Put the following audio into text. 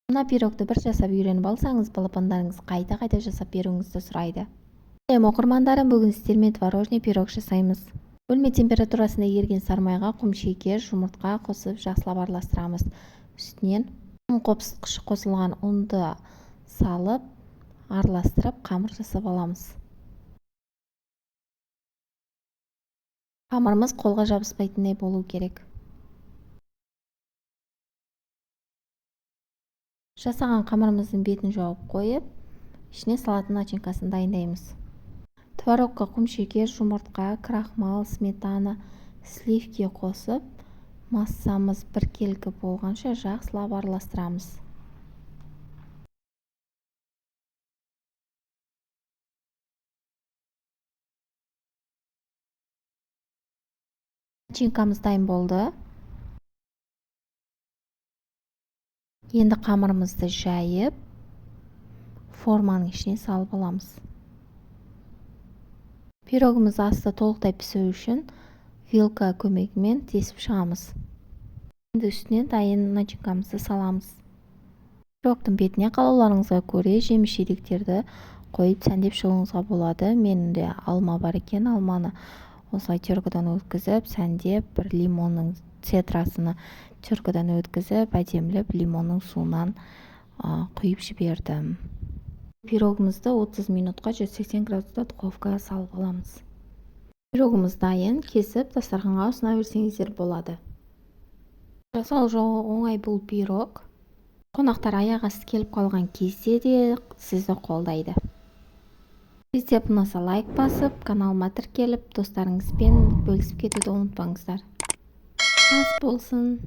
Мына пирогты бір жасап үйреніп алсаңыз, балапандарыңыз қайта-қайта жасап беруіңізді сұрайды. Оқырмандарым, бүгін сіздермен творожный пирог жасаймыз. Бөлме температурасында еріген сармайға құм-шекер, жұмыртқа қосып жақсылап араластырамыз. Үстінен құм қопсытқышы қосылған ұнды салып, араластырып қамыр жасап аламыз. Қамырымыз қолға жабыспайтындай болу керек. Жасаған қамырымыздың бетін жауып қойып, ішіне салатын начинкасын дайындаймыз. Творогқа құм-шекер, жұмыртқа, крахмал, сметана, сливки қосып, массамыз біркелкі болғанша жақсылап араластырамыз. Начинкамыз дайын болды. Енді қамырымызды жайып, форманың ішіне салып аламыз. Пирогымыз асты толықтай пісу үшін вилка көмегімен тесіп шығамыз. Енді үстінен дайын начинкамызды саламыз. Пирогтың бетіне қалауларыңызға көре жеміс-жидектерді қойып сәндеп шығуыңызға болады. Менде алма бар екен, алманы осылай теркадан өткізіп, сәндеп, бір лимонның цедрасыны теркадан өткізіп, әдемілеп лимонның суынан құйып жібердім. Пирогымызды 30 минутқа 180 градуста духовкаға салып аламыз. Пирогымыз дайын, кесіп дастарханға ұсына берсеңіздер болады. Жасау оңай бұл пирог. Қонақтар аяқ асты келіп қалған кезде де сізді қолдайды. Сізде ұнаса лайк басып, каналыма тіркеліп, достарыңызбен бөлісіп кетуді ұмытпаңыздар. Ас болсын!